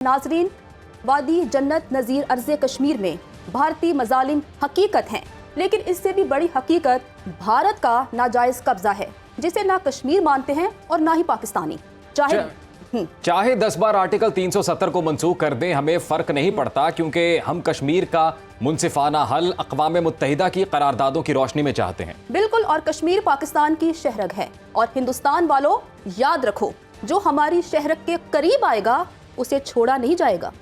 नाजरीन, वादी जन्नत नज़ीर अर्ज़ कश्मीर में भारतीय मज़ालिम हकीकत हैं, लेकिन इससे भी बड़ी हकीकत भारत का नाजायज़ कब्जा है, जिसे ना कश्मीर मानते हैं और ना ही पाकिस्तानी। चाहे 10 बार आर्टिकल 370 को मंसूख कर दें, हमें फ़र्क नहीं पड़ता, क्योंकि हम कश्मीर का मुनसिफाना हल अक़वाम मुत्तहिदा की करारदादों की रोशनी में चाहते हैं। बिल्कुल, और कश्मीर पाकिस्तान की शहरग है, और हिंदुस्तान वालों याद रखो, जो हमारी शहरग के करीब आएगा उसे छोड़ा नहीं जाएगा।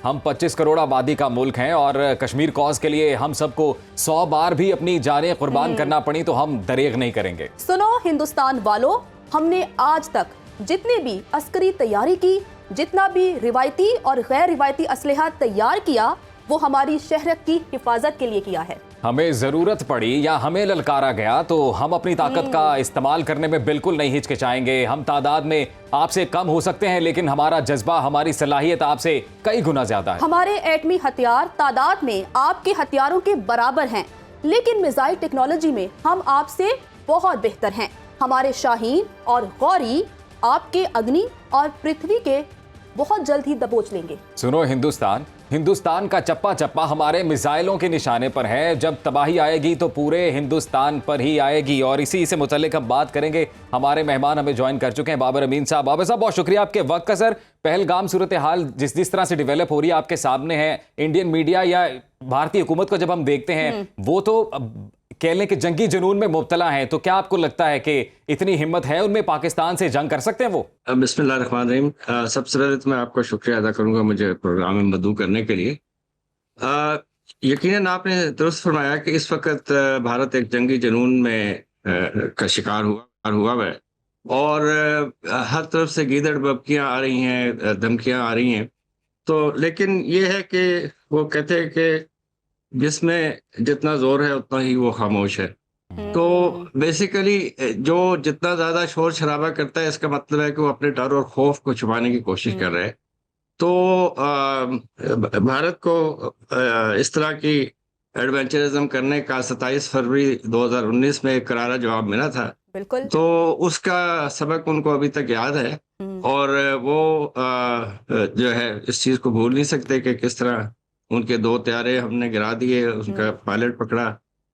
हम 25 करोड़ आबादी का मुल्क हैं, और कश्मीर कॉज के लिए हम सबको 100 बार भी अपनी जानें कुर्बान करना पड़ी तो हम दरेग नहीं करेंगे। सुनो हिंदुस्तान वालों, हमने आज तक जितनी भी अस्करी तैयारी की, जितना भी रिवायती और गैर रिवायती असलहा तैयार किया, वो हमारी शहरत की हिफाजत के लिए किया है। हमें जरूरत पड़ी या हमें ललकारा गया तो हम अपनी ताकत का इस्तेमाल करने में बिल्कुल नहीं हिचकिचाएंगे। हम तादाद में आपसे कम हो सकते हैं, लेकिन हमारा जज्बा, हमारी सलाहियत आपसे कई गुना ज्यादा है। हमारे एटमी हथियार तादाद में आपके हथियारों के बराबर हैं, लेकिन मिसाइल टेक्नोलॉजी में हम आपसे बहुत बेहतर हैं। हमारे शाहीन और गौरी आपके अग्नि और पृथ्वी के बहुत जल्द ही दबोच लेंगे। सुनो हिंदुस्तान का चप्पा चप्पा हमारे मिसाइलों के निशाने पर है। जब तबाही आएगी तो पूरे हिंदुस्तान पर ही आएगी, और इसी से मुतल्लिक हम बात करेंगे। हमारे मेहमान हमें ज्वाइन कर चुके हैं, बाबर अमीन साहब। बाबर साहब, बहुत शुक्रिया आपके वक्त का। सर, पहलगाम सूरत हाल जिस तरह से डेवलप हो रही है आपके सामने है। इंडियन मीडिया या भारतीय हुकूमत को जब हम देखते हैं, वो तो कह लें कि जंगी जुनून में मुब्तला हैं, तो क्या आपको लगता है कि इतनी हिम्मत है उनमें, पाकिस्तान से जंग कर सकते हैं वो? बिस्मिल्लाहिर्रहमानिर्रहीम। सबसे पहले तो मैं आपका शुक्रिया अदा करूंगा मुझे प्रोग्राम में मदऊ करने के लिए। यकीनन आपने दुरुस्त फरमाया कि इस वक्त भारत एक जंगी जुनून में का शिकार हुआ है, और हर तरफ से गीदड़ बबकियां आ रही हैं, धमकियां आ रही हैं। तो लेकिन ये है कि वो कहते हैं कि जिसमें जितना जोर है उतना ही वो खामोश है। तो बेसिकली जो जितना ज्यादा शोर शराबा करता है, इसका मतलब है कि वो अपने डर और खौफ को छुपाने की कोशिश कर रहे हैं। तो भारत को इस तरह की एडवेंचरिज्म करने का 27 फरवरी 2019 में एक करारा जवाब मिला था। बिल्कुल। तो उसका सबक उनको अभी तक याद है, और वो जो है इस चीज को भूल नहीं सकते कि किस तरह उनके 2 त्यारे हमने गिरा दिए, उनका पायलट पकड़ा,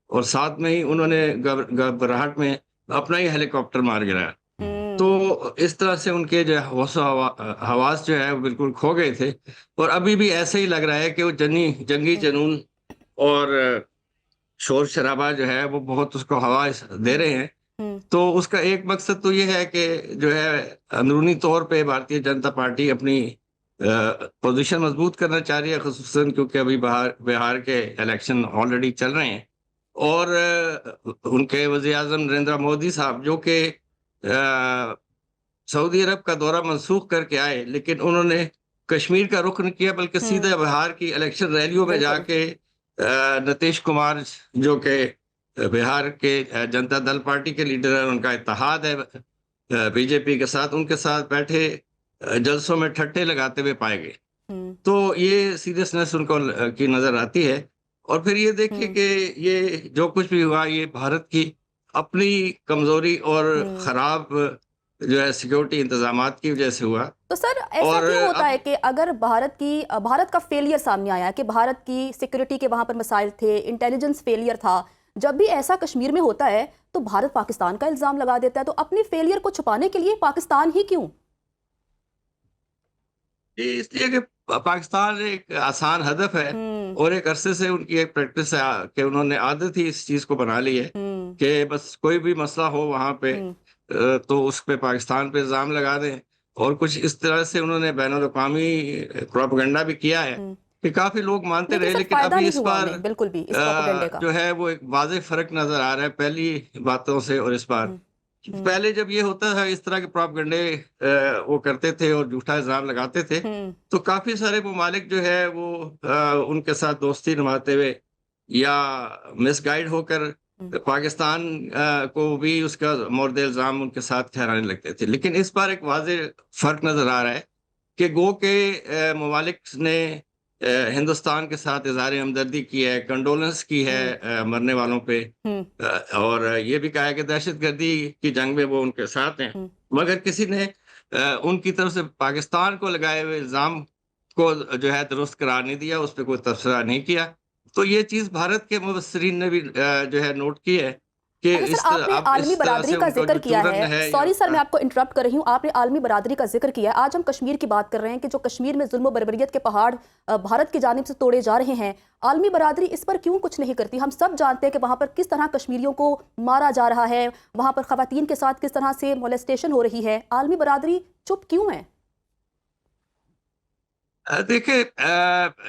और साथ में ही उन्होंने घबराहट में अपना ही हेलीकॉप्टर मार गिराया। तो इस तरह से उनके जो हवास जो है वो बिल्कुल खो गए थे, और अभी भी ऐसे ही लग रहा है कि वो जंगी जुनून और शोर शराबा जो है वो बहुत उसको हवा दे रहे हैं। तो उसका एक मकसद तो ये है कि जो है अंदरूनी तौर पे भारतीय जनता पार्टी अपनी पोजीशन मजबूत करना चाह रही है, खुसूसन क्योंकि अभी बिहार के इलेक्शन ऑलरेडी चल रहे हैं, और उनके वज़ीर आज़म नरेंद्र मोदी साहब जो कि सऊदी अरब का दौरा मनसूख करके आए, लेकिन उन्होंने कश्मीर का रुख नहीं किया, बल्कि सीधे बिहार की इलेक्शन रैलियों में जाके नीतीश कुमार जो कि बिहार के जनता दल पार्टी के लीडर हैं, उनका इत्तेहाद है बीजेपी के साथ, उनके साथ बैठे जलसों में ठट्टे लगाते हुए पाए गए। तो ये सीरियसनेस उनको की नजर आती है। और फिर ये देखिए कि ये जो कुछ भी हुआ, ये भारत की अपनी कमजोरी और खराब जो है सिक्योरिटी इंतजामात की वजह से हुआ। तो सर, ऐसा क्यों होता है कि अगर भारत का फेलियर सामने आया कि भारत की सिक्योरिटी के वहां पर मसाइल थे, इंटेलिजेंस फेलियर था, जब भी ऐसा कश्मीर में होता है तो भारत पाकिस्तान का इल्जाम लगा देता है, तो अपने फेलियर को छुपाने के लिए पाकिस्तान ही क्यों? इसलिए कि पाकिस्तान एक आसान हदफ है, और एक अरसे से उनकी एक प्रैक्टिस है कि उन्होंने आदत ही इस चीज को बना ली है कि बस कोई भी मसला हो वहां पे तो उस पे पाकिस्तान पे इल्जाम लगा दें। और कुछ इस तरह से उन्होंने बैनुल-अक़वामी प्रोपेगेंडा भी किया है कि काफी लोग मानते रहे, लेकिन अभी इस बार बिल्कुल भी इस जो है वो एक वाज़ेह फर्क नजर आ रहा है पहली बातों से और इस बार। पहले जब ये होता था, इस तरह के प्रोपेगेंडे वो करते थे और झूठा इल्जाम लगाते थे, तो काफी सारे ममालिक जो है वो उनके साथ दोस्ती निभाते हुए या मिसगाइड होकर पाकिस्तान को भी उसका मोर्द इल्जाम उनके साथ ठहराने लगते थे। लेकिन इस बार एक वाज़ेह फर्क नजर आ रहा है कि गो के ममालिक ने हिंदुस्तान के साथ इज़हार हमदर्दी की है, कंडोलेंस की है मरने वालों पे, और ये भी कहा है कि दहशतगर्दी की जंग में वो उनके साथ हैं। मगर किसी ने उनकी तरफ से पाकिस्तान को लगाए हुए इल्जाम کو جو ہے درست قرار نہیں دیا، اس پہ کوئی تبصرہ نہیں کیا. تو یہ چیز بھارت کے مبصرین نے بھی جو ہے نوٹ کی ہے کہ اچھا سر، آپ نے عالمی برادری کا ذکر کیا ہے. سوری سر، میں آپ کو انٹرپٹ کر رہی ہوں. آپ نے عالمی برادری کا ذکر کیا ہے. آج ہم کشمیر کی بات کر رہے ہیں کہ جو کشمیر میں ظلم و بربریت کے پہاڑ بھارت کی جانب سے توڑے جا رہے ہیں. عالمی برادری اس پر کیوں کچھ نہیں کرتی؟ ہم سب جانتے ہیں کہ وہاں پر کس طرح کشمیریوں کو مارا جا رہا ہے، وہاں پر خواتین کے ساتھ کس طرح سے مولیسٹیشن ہو رہی ہے. عالمی برادری چپ کیوں ہے؟ دیکھیں،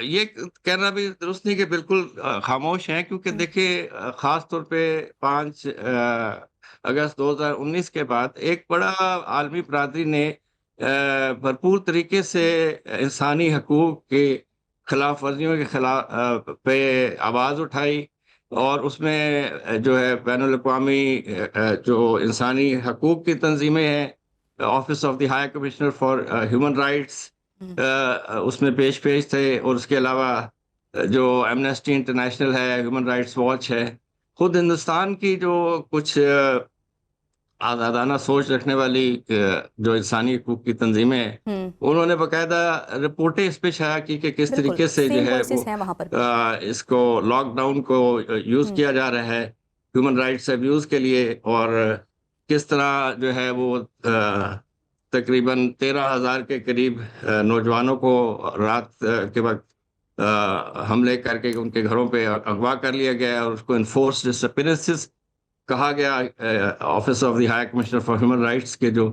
یہ کہنا بھی درست نہیں کہ بالکل خاموش ہیں، کیونکہ دیکھیں خاص طور پہ 5 اگست 2019 کے بعد ایک بڑا عالمی برادری نے بھرپور طریقے سے انسانی حقوق کے خلاف ورزیوں کے خلاف پہ آواز اٹھائی، اور اس میں جو ہے بین الاقوامی جو انسانی حقوق کی تنظیمیں ہیں، office of the high commissioner for human rights اس میں پیش تھے، اور اس کے علاوہ جو ایمنسٹی انٹرنیشنل ہے، ہیومن رائٹس واچ ہے، خود ہندوستان کی جو کچھ آزادانہ سوچ رکھنے والی جو انسانی حقوق کی تنظیمیں ہیں، انہوں نے باقاعدہ رپورٹیں اس پہ شائع کی کہ کس طریقے سے جو ہے وہ اس کو لاک ڈاؤن کو یوز کیا جا رہا ہے ہیومن رائٹس ابیوز کے لیے، اور کس طرح جو ہے وہ تقریباً 13,000 کے قریب نوجوانوں کو رات کے وقت حملے کر کے ان کے گھروں پہ اغوا کر لیا گیا، اور اس کو انفورس ڈس اپیرنسز کہا گیا. Office of the high commissioner for human rights کے جو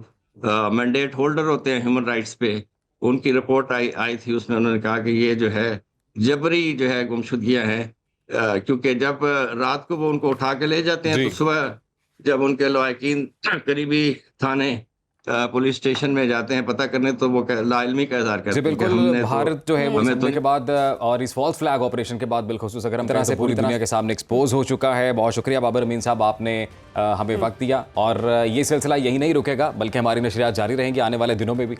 مینڈیٹ ہولڈر ہوتے ہیں ہیومن رائٹس پہ، ان کی رپورٹ آئی تھی. اس میں انہوں نے کہا کہ یہ جو ہے جبری جو ہے گمشدگیاں ہیں، کیونکہ جب رات کو وہ ان کو اٹھا کے لے جاتے ہیں تو صبح جب ان کے لواحقین قریبی تھانے پولیس اسٹیشن میں جاتے ہیں پتہ کرنے، تو وہ لا علمی کا اظہار کرتے ہیں. بالکل، بھارت جو ہے وہ اس حملے کے بعد اور اس فالس فلیگ آپریشن کے بعد بالخصوص اگر ہم طرح سے پوری دنیا کے سامنے ایکسپوز ہو چکا ہے. بہت شکریہ بابر امین صاحب، آپ نے ہمیں وقت دیا، اور یہ سلسلہ یہی نہیں رکے گا بلکہ ہماری نشریات جاری رہیں گی آنے والے دنوں میں بھی.